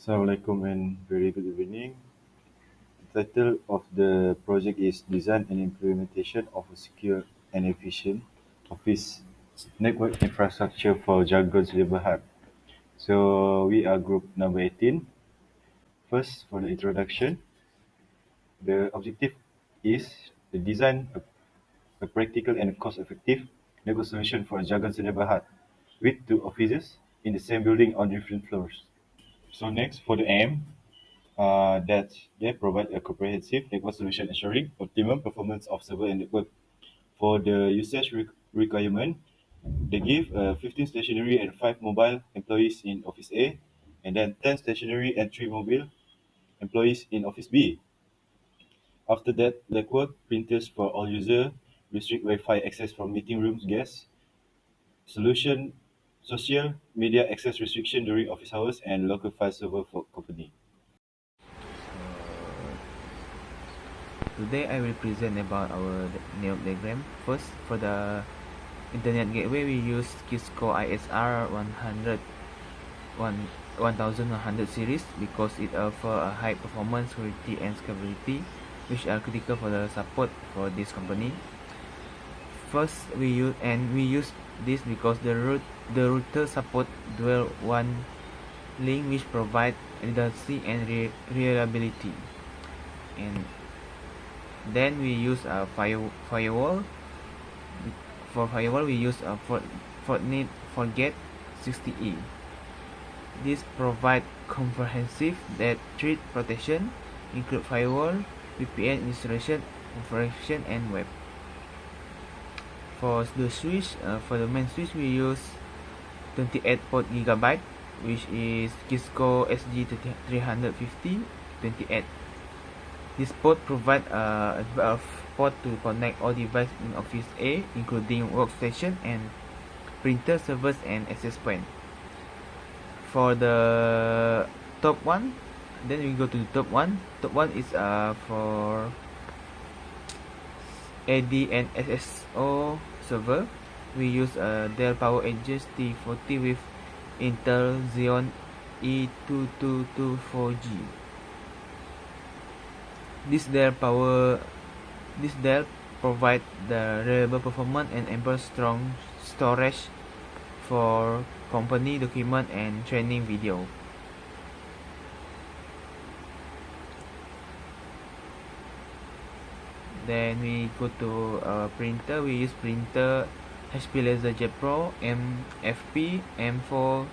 Assalamualaikum and very good evening. The title of the project is Design and Implementation of a Secure and Efficient Office Network Infrastructure for Jargon's Labor Hub. So we are group number 18. First, for the introduction, the objective is to design a practical and cost-effective network solution for Jargon's Labor Hub with two offices in the same building on different floors. So next, for the aim, that they provide a comprehensive network solution ensuring optimum performance of server and network. For the usage requirement, they give 15 stationary and 5 mobile employees in Office A, and then 10 stationary and 3 mobile employees in Office B. After that, network printers for all users, restrict Wi-Fi access from meeting rooms guests, solution social media access restriction during office hours, and local file server for company. Today I will present about our network diagram. First, for the internet gateway, we use Cisco ISR 1100 series because it offers a high performance, security, and scalability, which are critical for the support for this company. First, we use this because the router support dual one link, which provide redundancy and reliability. And then we use a firewall. For firewall, we use a Fortinet Forget 60E. This provide comprehensive threat protection, include firewall, VPN installation, configuration, and web. For the switch, for the main switch, we use 28 port gigabyte, which is Cisco SG350 28. This port provides a port to connect all devices in Office A, including workstation and printer, servers, and access point. For the top one, then we go to the top one. Top one is for AD and SSO server. We use a Dell PowerEdge T40 with Intel Xeon E2224G. This Dell provide the reliable performance and ample strong storage for company document and training video. Then we go to printer. We use printer HP LaserJet Pro MFP M428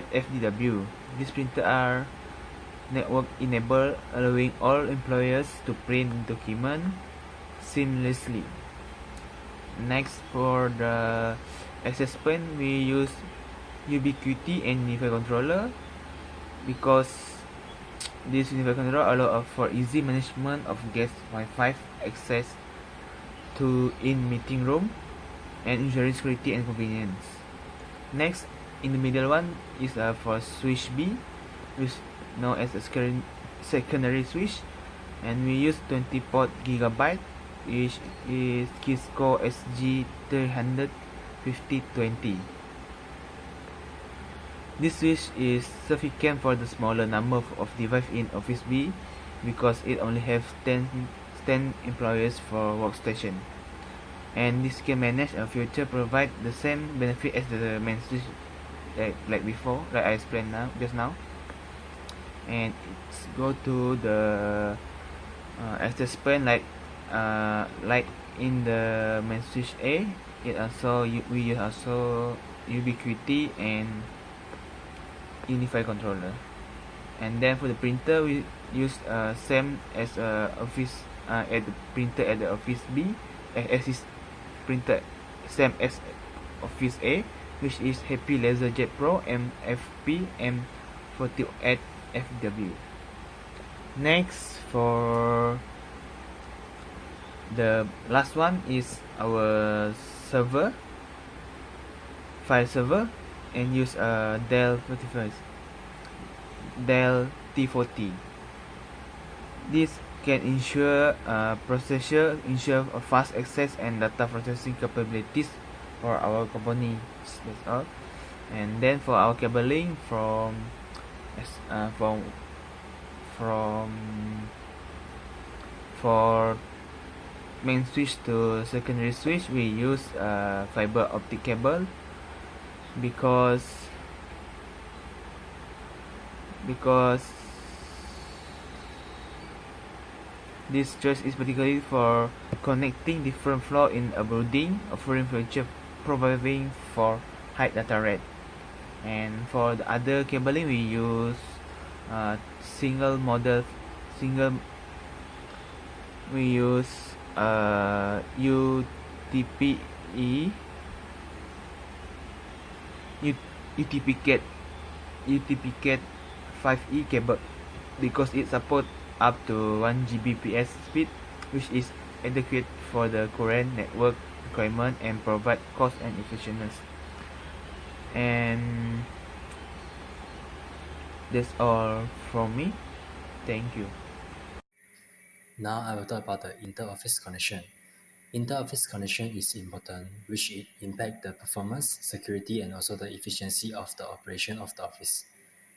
FDW. These printers are network enabled, allowing all employers to print document seamlessly. Next, for the access point, we use Ubiquiti and Unified Controller because this Unified Controller allows for easy management of guest Wi-Fi access to in meeting room and ensuring security and convenience. Next, in the middle one is for switch B, which known as a secondary switch, and we use 20 port gigabyte, which is Cisco SG350-20. This switch is sufficient for the smaller number of devices in Office B because it only has 10 employees for workstation, and this can manage a future provide the same benefit as the main switch like before, like I explained just now. And let's go to the access point, like in the main switch A. We use also Ubiquiti and Unified Controller. And then for the printer, we use same as Office at the printer at the Office B, as is printer same as Office A, which is HP LaserJet Pro MFP M48 FW. Next, for the last one is our server, file server, and use a Dell T40. This can ensure ensure fast access and data processing capabilities for our company. That's all. And then for our cabling, from as, from for main switch to secondary switch, we use fiber optic cable because because this choice is particularly for connecting different floor in a building, offering feature providing for high data rate. And for the other cabling, we use single model single we use UTPE UTP-CAT UTP-CAT 5E cable because it supports up to 1 Gbps speed, which is adequate for the current network requirement and provide cost and efficiency. And that's all from me. Thank you. Now I will talk about the inter-office connection. Inter-office connection is important, which it impact the performance, security, and also the efficiency of the operation of the office.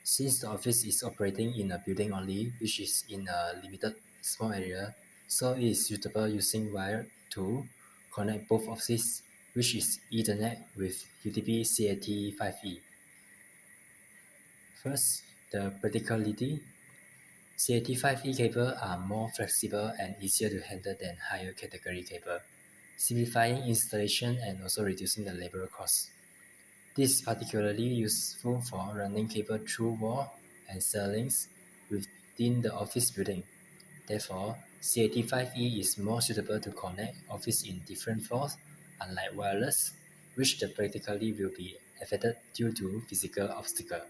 Since the office is operating in a building only, which is in a limited small area, so it is suitable using wire to connect both offices, which is Ethernet with UTP CAT5E. First, the practicality. CAT5E cable are more flexible and easier to handle than higher category cable, simplifying installation and also reducing the labor costs. This is particularly useful for running cable through wall and cell links within the office building. Therefore, CAT5E is more suitable to connect office in different floors, unlike wireless, which the practically will be affected due to physical obstacle.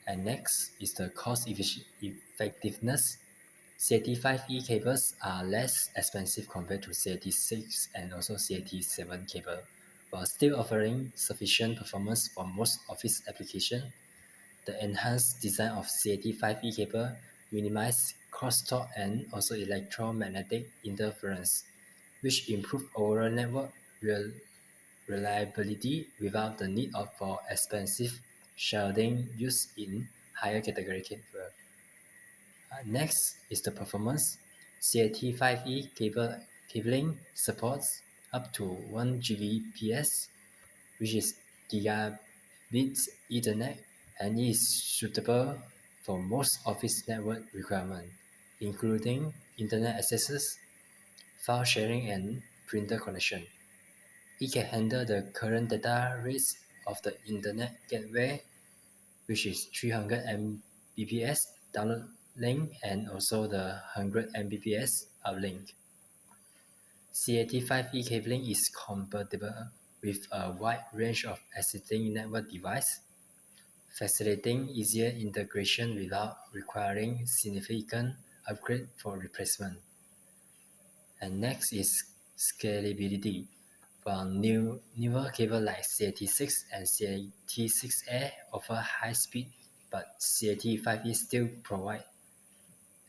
And next is the cost effectiveness. CAT5E cables are less expensive compared to CAT6 and also CAT7 cable, while still offering sufficient performance for most office applications. The enhanced design of CAT5E cable minimizes crosstalk and also electromagnetic interference, which improve overall network reliability without the need for expensive shielding used in higher category cable. Next is the performance. CAT5E cabling supports up to 1 Gbps, which is Gigabit Ethernet, and is suitable for most office network requirements, including internet accesses, file sharing, and printer connection. It can handle the current data rates of the Internet gateway, which is 300 Mbps download link and also the 100 Mbps uplink. CAT5E cabling is compatible with a wide range of existing network devices, facilitating easier integration without requiring significant upgrade for replacement. And next is scalability. While newer cables like CAT6 and CAT6A offer high speed, but CAT5E still provide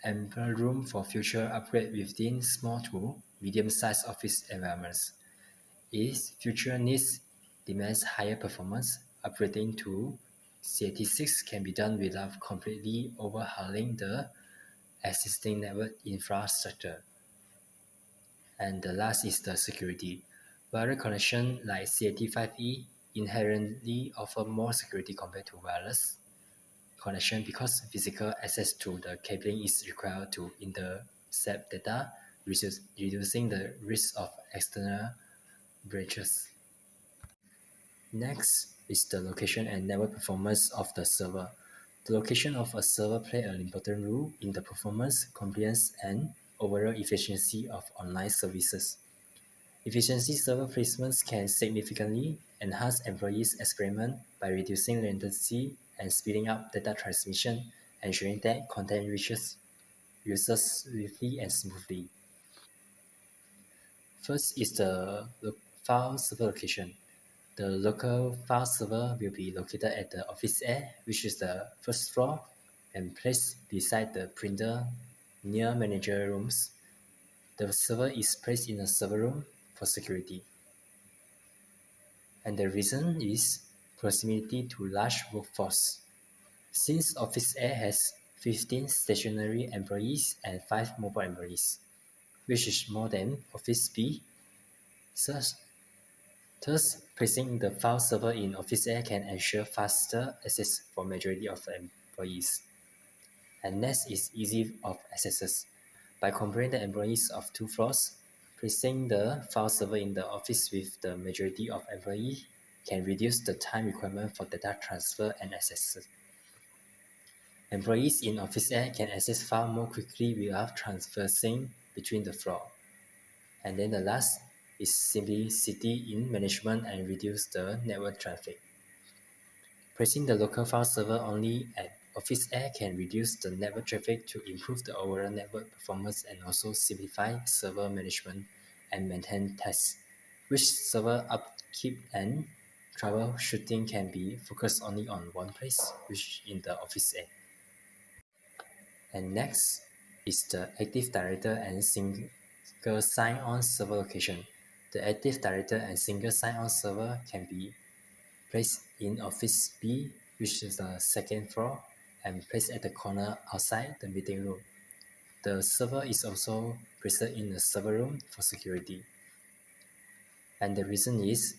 ample room for future upgrade within small to medium-sized office environments. Its future needs demands higher performance. Upgrading to CAT6 can be done without completely overhauling the existing network infrastructure. And the last is the security. Wireless connection like CAT5E inherently offer more security compared to wireless connection because physical access to the cabling is required to intercept data, reducing the risk of external breaches. Next is the location and network performance of the server. The location of a server plays an important role in the performance, compliance, and overall efficiency of online services. Efficiency server placements can significantly enhance employees' experience by reducing latency and speeding up data transmission, ensuring that content reaches users swiftly and smoothly. First is the file server location. The local file server will be located at the office A, which is the first floor, and placed beside the printer near manager rooms. The server is placed in a server room for security. And the reason is proximity to large workforce. Since Office A has 15 stationary employees and 5 mobile employees, which is more than Office B, thus, thus placing the file server in Office A can ensure faster access for majority of the employees. And next is easy of accesses. By comparing the employees of two floors, placing the file server in the office with the majority of employees can reduce the time requirement for data transfer and access. Employees in Office A can access file more quickly without traversing between the floor. And then the last is simplicity in management and reduce the network traffic. Placing the local file server only at Office A can reduce the network traffic to improve the overall network performance and also simplify server management and maintenance tasks, which server upkeep and troubleshooting can be focused only on one place, which in the Office A. And next is the Active Directory and Single Sign-On Server location. The Active Directory and Single Sign-On Server can be placed in Office B, which is the second floor, and placed at the corner outside the meeting room. The server is also placed in the server room for security. And the reason is,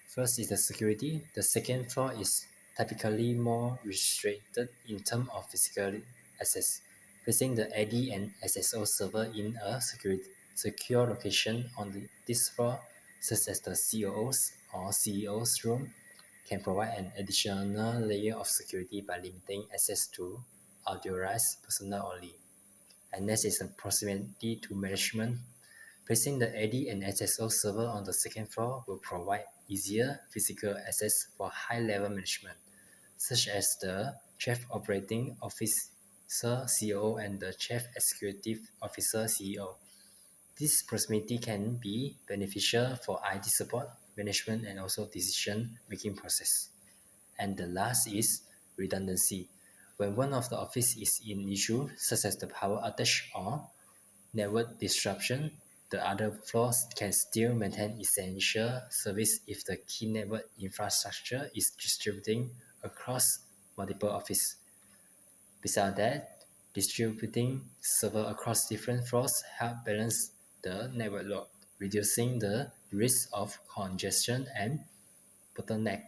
first is the security. The second floor is typically more restricted in terms of physical access. Placing the AD and SSO server in a secure location on this floor, such as the COO's or CEO's room, can provide an additional layer of security by limiting access to authorized personnel only. And next is the proximity to management. Placing the AD and SSO server on the second floor will provide easier physical access for high-level management, such as the Chief Operating Officer (COO) and the Chief Executive Officer (CEO). This proximity can be beneficial for IT support, management, and also decision-making process. And the last is redundancy. When one of the office is in issue, such as the power outage or network disruption, the other floors can still maintain essential service if the key network infrastructure is distributing across multiple offices. Besides that, distributing server across different floors help balance the network load, reducing the risk of congestion and bottleneck.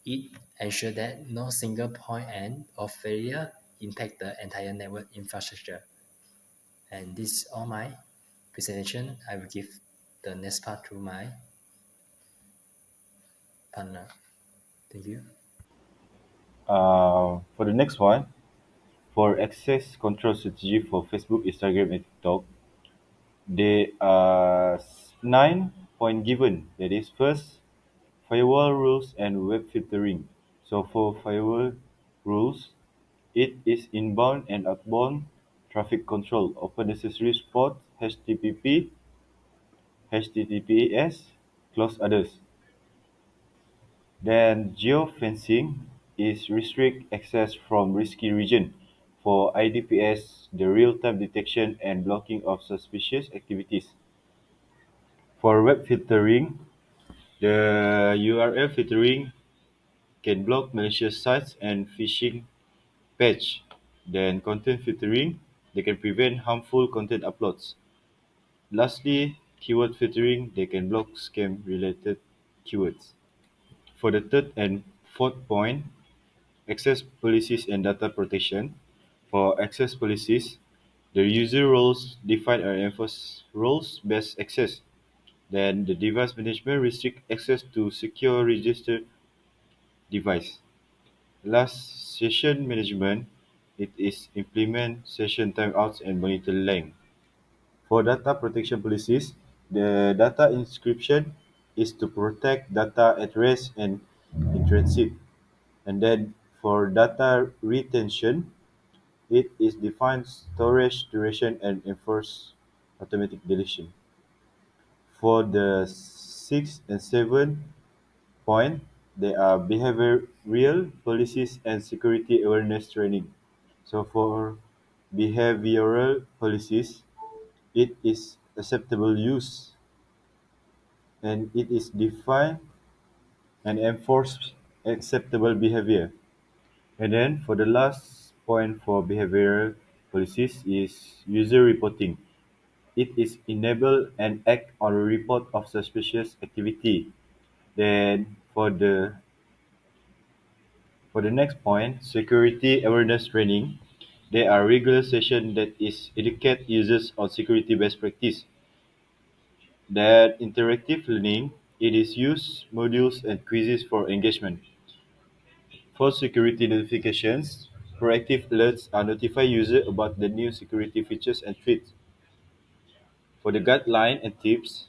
It ensures that no single point of failure impact the entire network infrastructure. And this is all my presentation. I will give the next part to my partner. Thank you. For the next one, for access control strategy for Facebook, Instagram, and TikTok, there are 9 points given. That is, first, firewall rules and web filtering. So for firewall rules, it is inbound and outbound traffic control. Open necessary port HTTP, HTTPS, close others. Then geofencing is restrict access from risky region. For IDPS, the real-time detection and blocking of suspicious activities. For web filtering, the URL filtering can block malicious sites and phishing page. Then content filtering, they can prevent harmful content uploads. Lastly, keyword filtering, they can block scam related keywords. For the third and fourth point, access policies and data protection. For access policies, the user roles define and enforce roles-based access. Then the device management restrict access to secure registered device. Last, session management, it is implement session timeouts and monitor length. For data protection policies, the data encryption is to protect data at rest and in transit. And then for data retention, it is define storage duration and enforce automatic deletion. For the sixth and seventh point, there are behavioral policies and security awareness training. So for behavioral policies, it is acceptable use and it is define and enforce acceptable behavior. And then for the last point for behavioral policies is user reporting. It is enable and act on a report of suspicious activity. Then for the next point, security awareness training. There are regular sessions that is educate users on security best practice. That interactive learning, it is use modules and quizzes for engagement. For security notifications, proactive alerts are notify user about the new security features and threats. For the guideline and tips,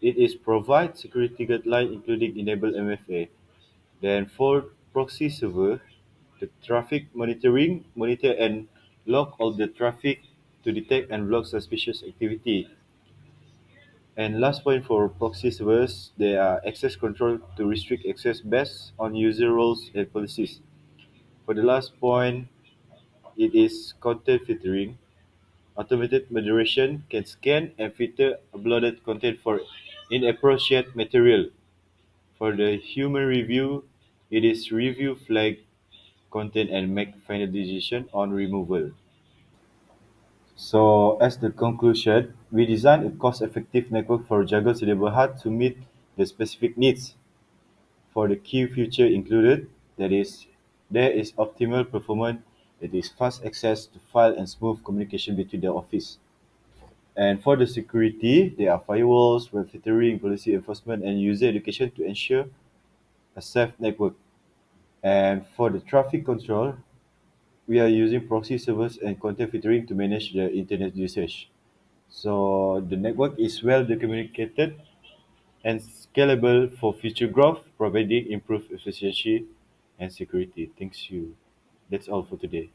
it is provide security guideline including enable MFA. Then for proxy server, the traffic monitoring, monitor and log all the traffic to detect and block suspicious activity. And last point for proxy servers, there are access control to restrict access based on user roles and policies. For the last point, it is content filtering. Automated moderation can scan and filter uploaded content for inappropriate material. For the human review, it is review flag content and make final decision on removal. So, as the conclusion, we designed a cost-effective network for Jaggers neighborhood to meet the specific needs. For the key feature included, that is, there is optimal performance, it is fast access to file and smooth communication between the office. And for the security, there are firewalls, web filtering, policy enforcement, and user education to ensure a safe network. And for the traffic control, we are using proxy servers and content filtering to manage the internet usage. So the network is well communicated and scalable for future growth, providing improved efficiency and security. Thanks you. That's all for today.